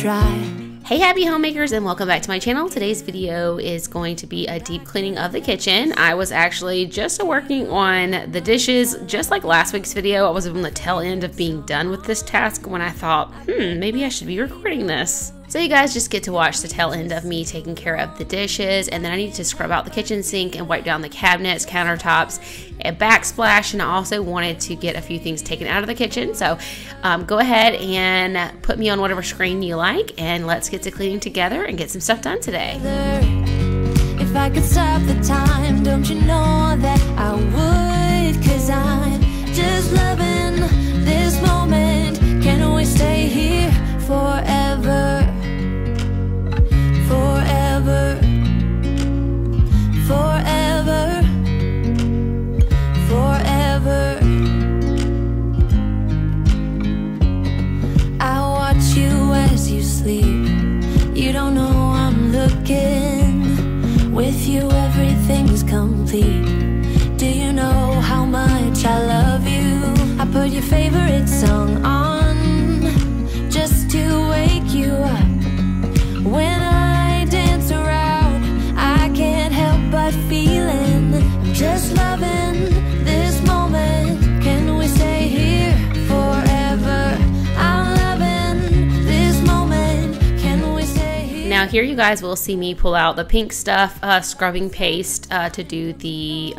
dry. Hey happy homemakers, and welcome back to my channel. Today's video is going to be a deep cleaning of the kitchen. I was actually just working on the dishes, just like last week's video. I was on the tail end of being done with this task when I thought, maybe I should be recording this. So you guys just get to watch the tail end of me taking care of the dishes, and then I need to scrub out the kitchen sink and wipe down the cabinets, countertops, and backsplash. And I also wanted to get a few things taken out of the kitchen. So go ahead and put me on whatever screen you like, and let's get to cleaning together and get some stuff done today. If I could stop the time, don't you know that I would? 'Cause I'm just loving this moment. Can we stay here forever? Forever, forever, forever. I watch you as you sleep. You don't know I'm looking. With you everything's complete. Do you know how much I love you? I put your favorite song on just to wake you up. When I dance around, I can't help but feeling I'm just loving this moment. Can we stay here forever? I'm loving this moment. Can we stay here? Now here you guys will see me pull out the pink stuff, scrubbing paste to do the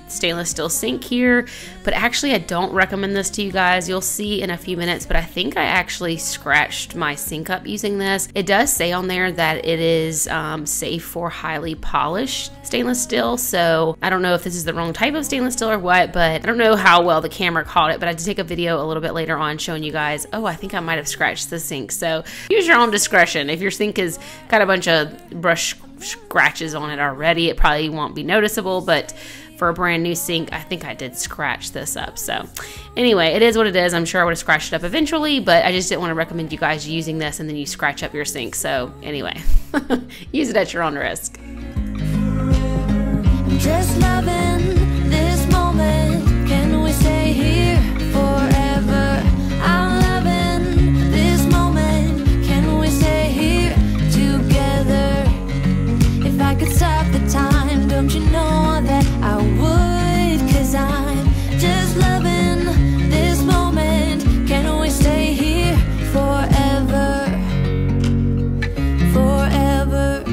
stainless steel sink here, but actually I don't recommend this to you guys. You'll see in a few minutes, but I think I actually scratched my sink up using this. It does say on there that it is safe for highly polished stainless steel, so I don't know if this is the wrong type of stainless steel or what, but I don't know how well the camera caught it, but I did take a video a little bit later on showing you guys, oh, I think I might have scratched the sink. So use your own discretion. If your sink has got a bunch of brush scratches on it already, it probably won't be noticeable, but for a brand new sink, I think I did scratch this up. So anyway, it is what it is. I'm sure I would have scratched it up eventually, but I just didn't want to recommend you guys using this and then you scratch up your sink. So anyway, use it at your own risk. I'm just loving this moment. Can we stay here forever? I'm loving this moment. Can we stay here together? If I could stop the time, don't you know that I would? 'Cause I'm just loving this moment. Can we stay here forever? Forever,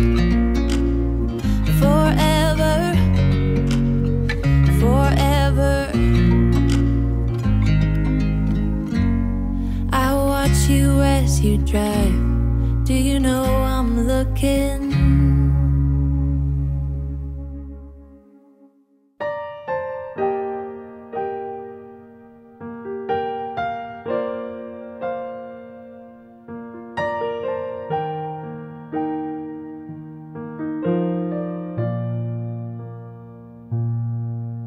forever, forever. I watch you as you drive. Do you know I'm looking?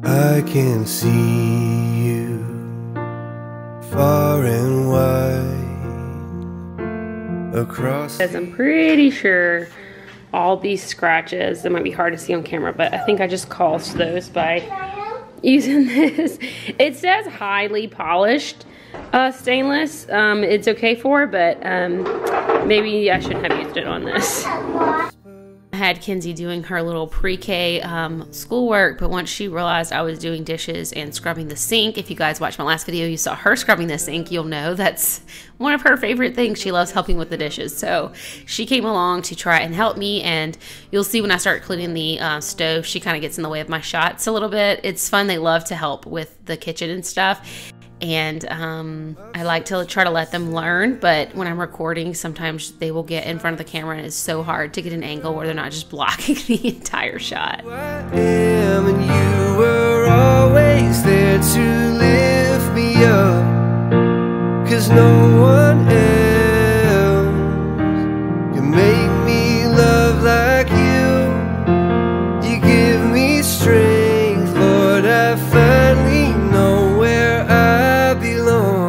I can see you far and wide across. Because I'm pretty sure all these scratches, it might be hard to see on camera, but I think I just caused those by using this. It says highly polished stainless. It's okay for, but maybe I shouldn't have used it on this. I had Kenzie doing her little pre-K schoolwork, but once she realized I was doing dishes and scrubbing the sink, if you guys watched my last video, you saw her scrubbing the sink, you'll know that's one of her favorite things. She loves helping with the dishes. So she came along to try and help me, and you'll see when I start cleaning the stove, she kind of gets in the way of my shots a little bit. It's fun. They love to help with the kitchen and stuff. And I like to try to let them learn, but when I'm recording, sometimes they will get in front of the camera and it's so hard to get an angle where they're not just blocking the entire shot. I am, and you were always there to lift me up, 'cause no one else can make me love like you. You give me strength, Lord, I finally know where I belong.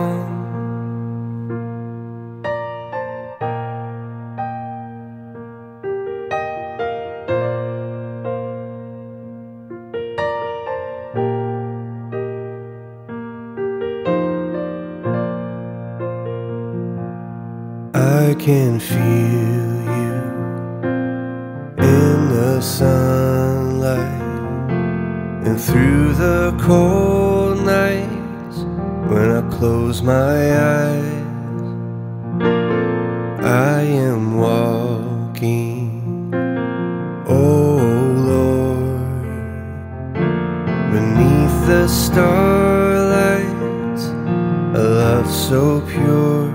I can feel you in the sunlight and through the cold nights when I close my eyes. I am walking, oh Lord, beneath the starlight, a love so pure.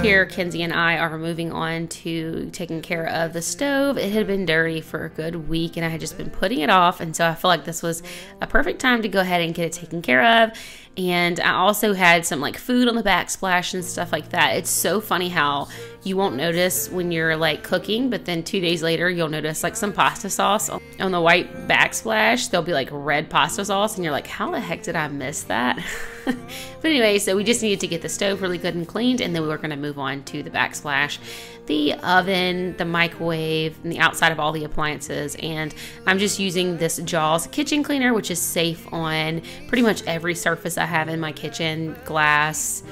Here, Kenzie and I are moving on to taking care of the stove. It had been dirty for a good week and I had just been putting it off, and so I feel like this was a perfect time to go ahead and get it taken care of. And I also had some like food on the backsplash and stuff like that. It's so funny how you won't notice when you're like cooking, but then 2 days later you'll notice like some pasta sauce on the white backsplash. There'll be like red pasta sauce and you're like, how the heck did I miss that? But anyway, so we just needed to get the stove really good and cleaned, and then we were going to move on to the backsplash, the oven, the microwave, and the outside of all the appliances. And I'm just using this Jaws kitchen cleaner, which is safe on pretty much every surface I have in my kitchen, glass,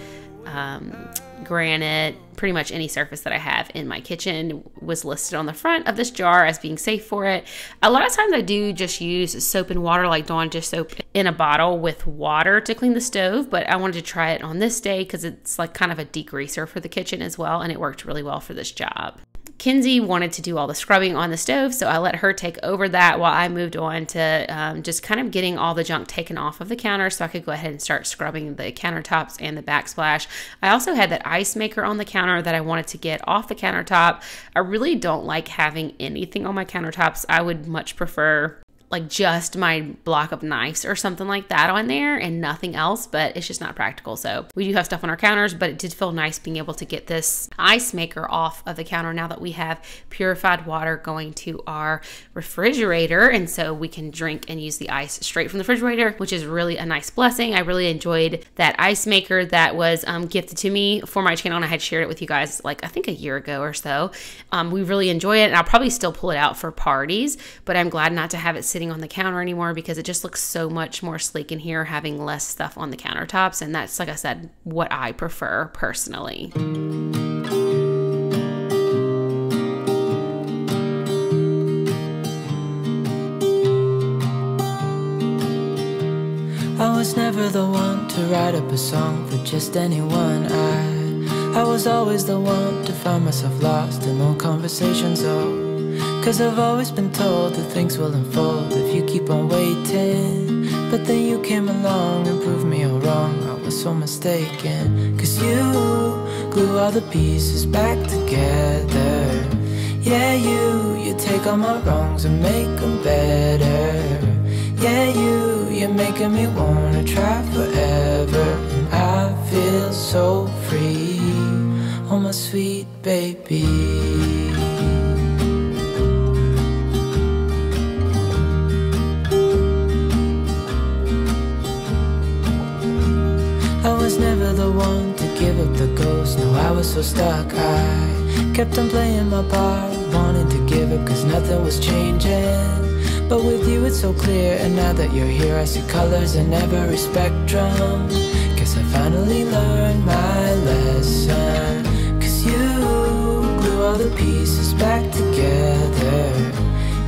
granite, pretty much any surface that I have in my kitchen was listed on the front of this jar as being safe for it. A lot of times I do just use soap and water, like Dawn just soap in a bottle with water to clean the stove, but I wanted to try it on this day because it's like kind of a degreaser for the kitchen as well, and it worked really well for this job. Kenzie wanted to do all the scrubbing on the stove, so I let her take over that while I moved on to just kind of getting all the junk taken off of the counter so I could go ahead and start scrubbing the countertops and the backsplash. I also had that ice maker on the counter that I wanted to get off the countertop. I really don't like having anything on my countertops. I would much prefer like just my block of knives or something like that on there and nothing else, but it's just not practical. So we do have stuff on our counters, but it did feel nice being able to get this ice maker off of the counter now that we have purified water going to our refrigerator, and so we can drink and use the ice straight from the refrigerator, which is really a nice blessing. I really enjoyed that ice maker that was gifted to me for my channel, and I had shared it with you guys like I think a year ago or so. We really enjoy it, and I'll probably still pull it out for parties, but I'm glad not to have it sitting on the counter anymore because it just looks so much more sleek in here having less stuff on the countertops, and that's, like I said, what I prefer personally. I was never the one to write up a song for just anyone. I was always the one to find myself lost in old conversations. Cause I've always been told that things will unfold if you keep on waiting. But then you came along and proved me all wrong. I was so mistaken. Cause you glue all the pieces back together. Yeah, you take all my wrongs and make them better. Yeah, you're making me wanna try forever. And I feel so free, oh my sweet baby. I was never the one to give up the ghost. No, I was so stuck. I kept on playing my part, wanting to give up cause nothing was changing. But with you it's so clear, and now that you're here I see colors in every spectrum. Guess I finally learned my lesson. Cause you glue all the pieces back together.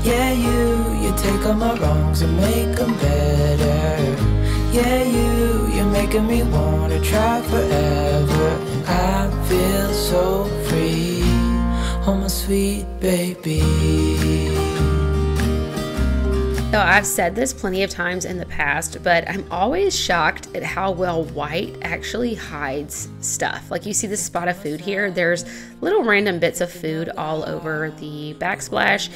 Yeah, you take all my wrongs and make them better. Yeah, you're making me wanna try forever. And I feel so free, oh my sweet baby. So I've said this plenty of times in the past, but I'm always shocked at how well white actually hides stuff. Like you see this spot of food here, there's little random bits of food all over the backsplash,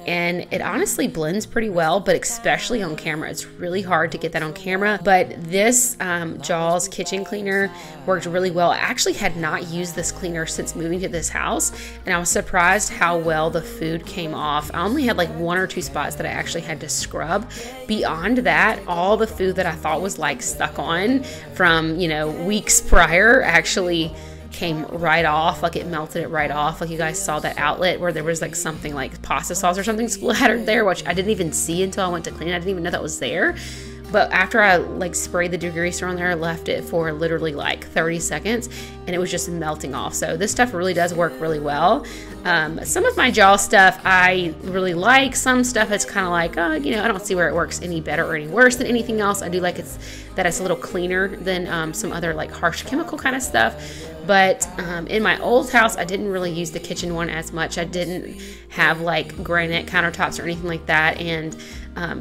and it honestly blends pretty well, but especially on camera. It's really hard to get that on camera, but this Jaws kitchen cleaner worked really well. I actually had not used this cleaner since moving to this house, and I was surprised how well the food came off. I only had like 1 or 2 spots that I actually had to scrub. Beyond that, all the food that I thought was like stuck on from, you know, weeks prior actually came right off. Like it melted it right off. Like you guys saw that outlet where there was like something like pasta sauce or something splattered there, which I didn't even see until I went to clean it. I didn't even know that was there. but after I like sprayed the degreaser on there, I left it for literally like 30 seconds and it was just melting off. So this stuff really does work really well. Some of my gel stuff I really like. Some stuff it's kind of like, you know, I don't see where it works any better or any worse than anything else. I do like that it's a little cleaner than some other like harsh chemical kind of stuff. But in my old house, I didn't really use the kitchen one as much. I didn't have like granite countertops or anything like that. And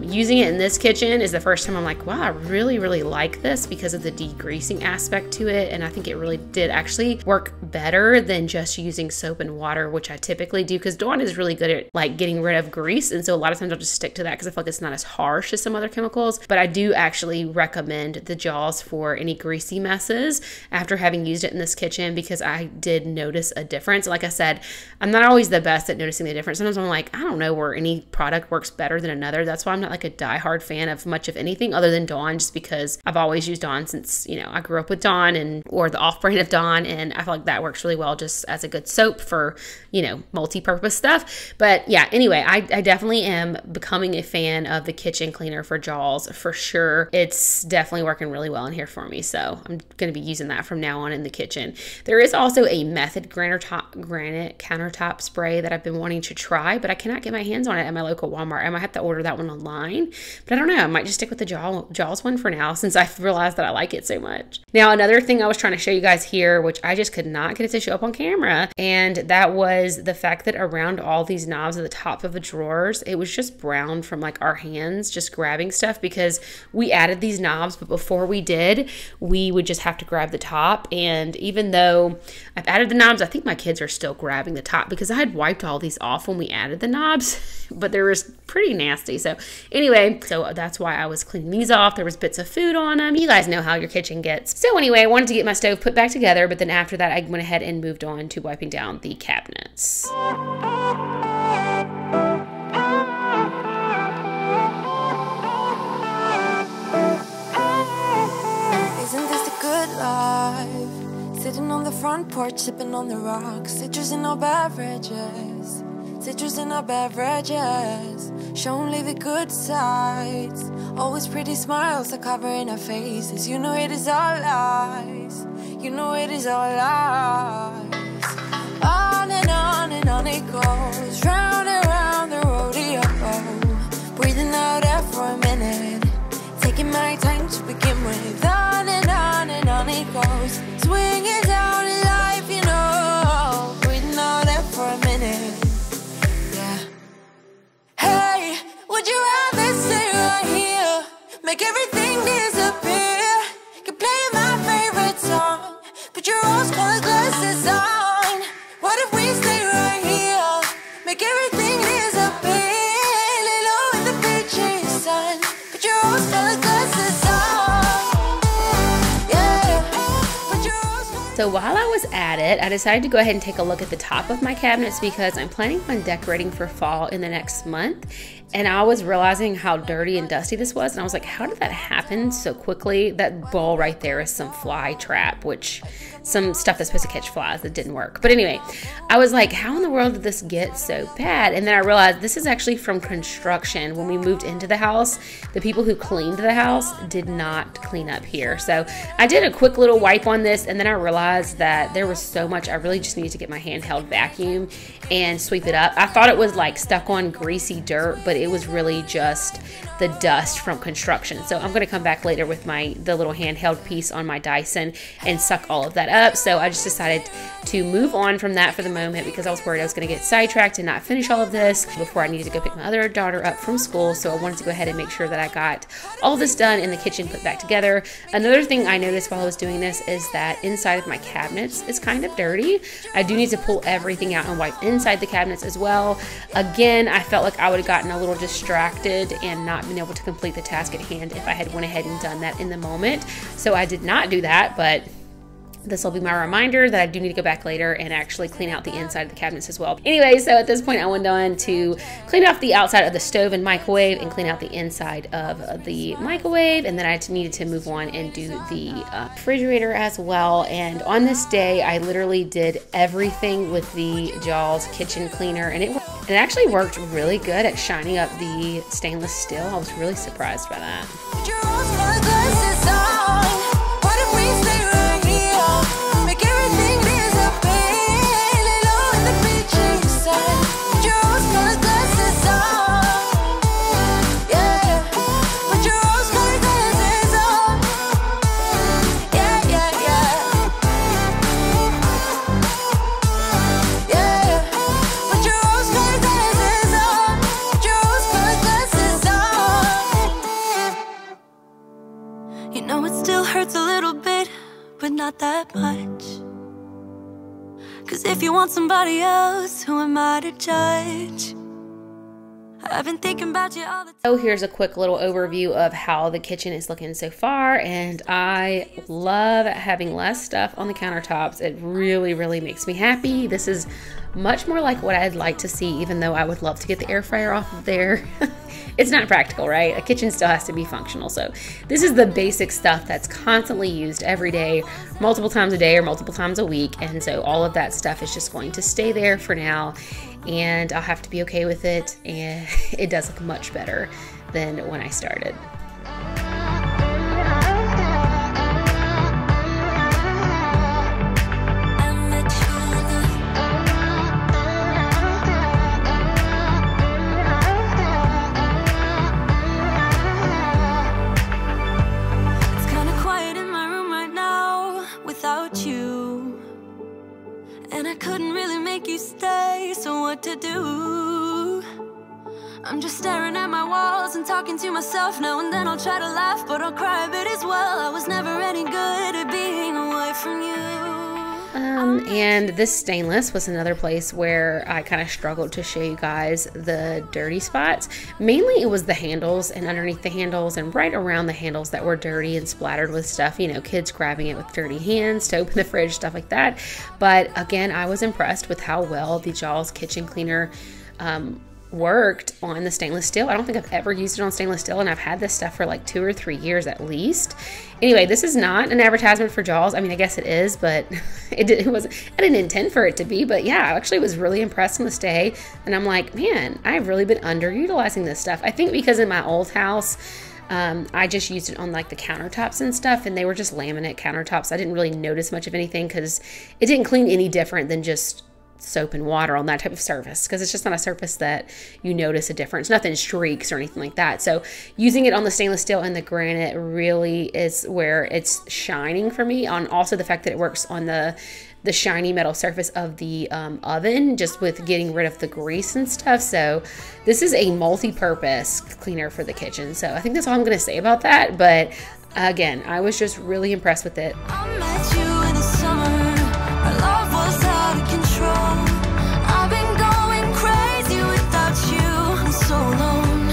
using it in this kitchen is the first time I'm like, wow, I really, really like this because of the degreasing aspect to it. And I think it really did actually work better than just using soap and water, which I typically do, because Dawn is really good at like getting rid of grease. And so a lot of times I'll just stick to that because I feel like it's not as harsh as some other chemicals. But I do actually recommend the gels for any greasy messes after having used it in this kitchen, because I did notice a difference. Like I said, I'm not always the best at noticing the difference. Sometimes I'm like, I don't know where any product works better than another. That's why I'm not like a diehard fan of much of anything other than Dawn, just because I've always used Dawn since, you know, I grew up with Dawn or the off-brand of Dawn, and I feel like that works really well just as a good soap for, you know, multi-purpose stuff. But yeah, anyway, I definitely am becoming a fan of the kitchen cleaner for Jaws for sure. It's definitely working really well in here for me, so I'm going to be using that from now on in the kitchen. There is also a Method granite countertop spray that I've been wanting to try, but I cannot get my hands on it at my local Walmart. I might have to order that one online, but I don't know. I might just stick with the Jaws one for now since I've realized that I like it so much. Now, another thing I was trying to show you guys here, which I just could not get it to show up on camera, and that was the fact that around all these knobs at the top of the drawers, it was just brown from like our hands just grabbing stuff, because we added these knobs, but before we did, we would just have to grab the top. And even though I've added the knobs, I think my kids are still grabbing the top because I had wiped all these off when we added the knobs, but they were pretty nasty. So anyway, so that's why I was cleaning these off. There was bits of food on them. You guys know how your kitchen gets. So anyway, I wanted to get my stove put back together, but then after that, I went ahead and moved on to wiping down the cabinets. Isn't this the good life? Sitting on the front porch, sipping on the rocks, citrus in our beverages, citrus in our beverages, show only the good sides. Always pretty smiles are covering our faces. You know it is all lies. You know it is all lies. On and on it goes, round and round the rodeo. Breathing out air for a minute, taking my time to begin with. On and on it goes, swinging down in life, you know. Breathing out air for a minute, yeah. Hey, would you rather stay right here, make everything disappear? Keep playing my favorite song, put your rose-colored glasses on. What if we stay right here, make everything disappear? Lay low in the beaching sun, put your rose-colored glasses on. Yeah, put your rose-colored. So while I was at it, I decided to go ahead and take a look at the top of my cabinets because I'm planning on decorating for fall in the next month. And I was realizing how dirty and dusty this was. And I was like, how did that happen so quickly? That bowl right there is some fly trap, which some stuff that's supposed to catch flies that didn't work. But anyway, I was like, how in the world did this get so bad? And then I realized this is actually from construction. When we moved into the house, the people who cleaned the house did not clean up here. So I did a quick little wipe on this, and then I realized that there was so much. I really just needed to get my handheld vacuum and sweep it up. I thought it was like stuck on greasy dirt, but it was really just the dust from construction. So I'm going to come back later with the little handheld piece on my Dyson and suck all of that up. So I just decided to move on from that for the moment because I was worried I was going to get sidetracked and not finish all of this before I needed to go pick my other daughter up from school. So I wanted to go ahead and make sure that I got all this done in the kitchen put back together. Another thing I noticed while I was doing this is that inside of my cabinets is kind of dirty. I do need to pull everything out and wipe inside the cabinets as well. Again, I felt like I would have gotten a little distracted and not been able to complete the task at hand if I had went ahead and done that in the moment. So I did not do that, but this will be my reminder that I do need to go back later and actually clean out the inside of the cabinets as well. Anyway, so at this point I went on to clean off the outside of the stove and microwave and clean out the inside of the microwave, and then I needed to move on and do the refrigerator as well. And on this day I literally did everything with the Jaws kitchen cleaner, and it It actually worked really good at shining up the stainless steel. I was really surprised by that. Not that much. 'Cause if you want somebody else, who am I to judge? I've been thinking about you all the time. So here's a quick little overview of how the kitchen is looking so far, and I love having less stuff on the countertops. It really, really makes me happy. This is much more like what I'd like to see, even though I would love to get the air fryer off of there. It's not practical, right? A kitchen still has to be functional. So this is the basic stuff that's constantly used every day, multiple times a day or multiple times a week. And so all of that stuff is just going to stay there for now. And I'll have to be okay with it. And it does look much better than when I started. To do. I'm just staring at my walls and talking to myself now and then. I'll try to laugh, but I'll cry a bit as well. I was never any good at being away from you. And this stainless was another place where I kind of struggled to show you guys the dirty spots. Mainly it was the handles and underneath the handles and right around the handles that were dirty and splattered with stuff, you know, kids grabbing it with dirty hands to open the fridge, stuff like that. But again, I was impressed with how well the Jaws kitchen cleaner worked on the stainless steel. I don't think I've ever used it on stainless steel, and I've had this stuff for like 2 or 3 years at least. Anyway, this is not an advertisement for Jaws. I mean, I guess it is, but it was, I didn't intend for it to be. But yeah, I actually was really impressed on this day, and I'm like, man, I've really been underutilizing this stuff. I think because in my old house, I just used it on like the countertops and stuff, and they were just laminate countertops. I didn't really notice much of anything because it didn't clean any different than just soap and water on that type of surface, because it's just not a surface that you notice a difference. Nothing streaks or anything like that. So using it on the stainless steel and the granite really is where it's shining for me. On also the fact that it works on the shiny metal surface of the oven, just with getting rid of the grease and stuff. So this is a multi-purpose cleaner for the kitchen. So I think that's all I'm going to say about that. But again, I was just really impressed with it. I met you in the summer. Our love was out of control. I've been going crazy without you. I'm so alone.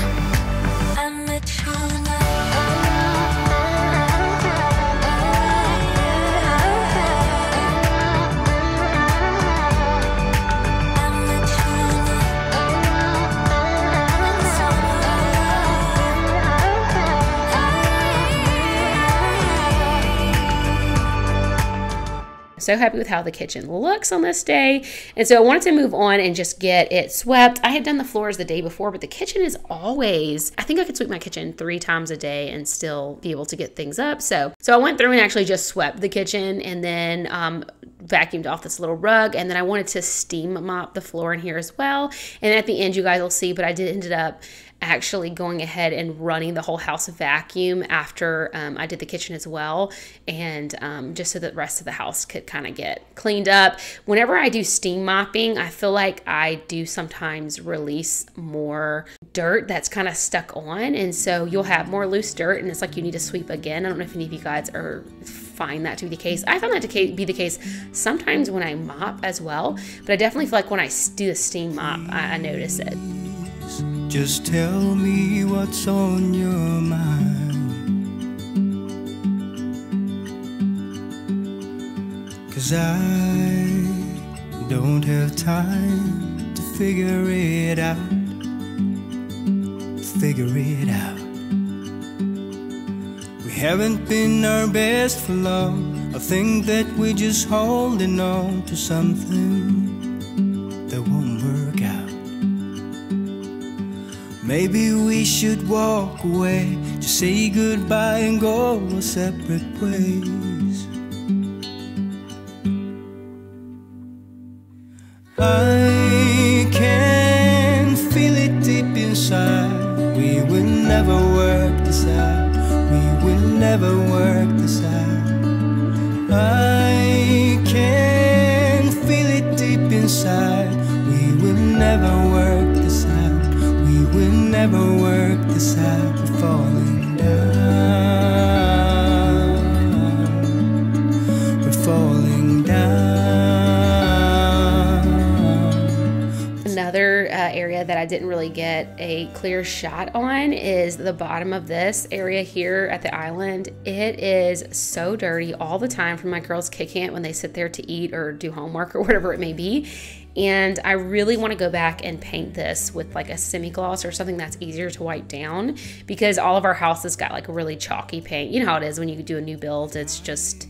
I met you So happy with how the kitchen looks on this day. And so I wanted to move on and just get it swept. I had done the floors the day before, but the kitchen is always, I think I could sweep my kitchen 3 times a day and still be able to get things up. So I went through and actually just swept the kitchen, and then vacuumed off this little rug, and then I wanted to steam mop the floor in here as well. And at the end, you guys will see, but I ended up actually going ahead and running the whole house vacuum after I did the kitchen as well, and just so that the rest of the house could kind of get cleaned up. Whenever I do steam mopping, I feel like I do sometimes release more dirt that's kind of stuck on, and so you'll have more loose dirt, and it's like you need to sweep again. I don't know if any of you guys find that to be the case. I found that to be the case sometimes when I mop as well, but I definitely feel like when I do the steam mop, I notice it. Just tell me what's on your mind, 'cause I don't have time to figure it out. We haven't been our best for long. I think that we're just holding on to something that won't work out. Maybe we should walk away, just say goodbye and go our separate ways. I can feel it deep inside. We will never work this out. We will never work this out. I can feel it deep inside. We will never work this out. We will never work this out. We're falling down. We're falling down. Another area that I didn't really get a clear shot on is the bottom of this area here at the island. It is so dirty all the time from my girls kicking it when they sit there to eat or do homework or whatever it may be. And I really want to go back and paint this with like a semi-gloss or something that's easier to wipe down, because all of our houses got like a really chalky paint. You know how it is when you do a new build, it's just,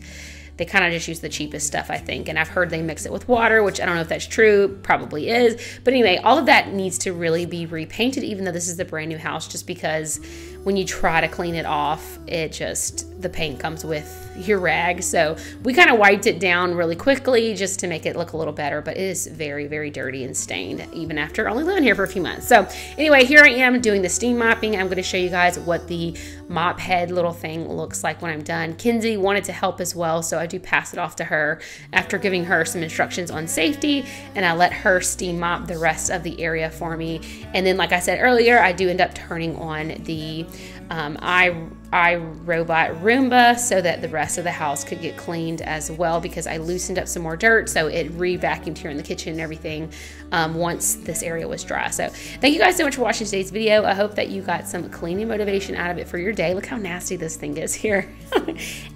they kind of just use the cheapest stuff, I think. And I've heard they mix it with water, which I don't know if that's true, probably is. But anyway, all of that needs to really be repainted, even though this is the brand new house, just because when you try to clean it off, it just, the paint comes with your rag. So we kind of wiped it down really quickly just to make it look a little better, but it is very, very dirty and stained, even after only living here for a few months. So anyway, here I am doing the steam mopping. I'm going to show you guys what the mop head little thing looks like when I'm done. Kinsey wanted to help as well, so I do pass it off to her after giving her some instructions on safety, and I let her steam mop the rest of the area for me. And then, like I said earlier, I do end up turning on the iRobot Roomba so that the rest of the house could get cleaned as well, because I loosened up some more dirt, so it re-vacuumed here in the kitchen and everything once this area was dry. So thank you guys so much for watching today's video. I hope that you got some cleaning motivation out of it for your day. Look how nasty this thing is here.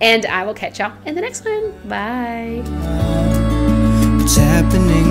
And I will catch y'all in the next one. Bye. What's happening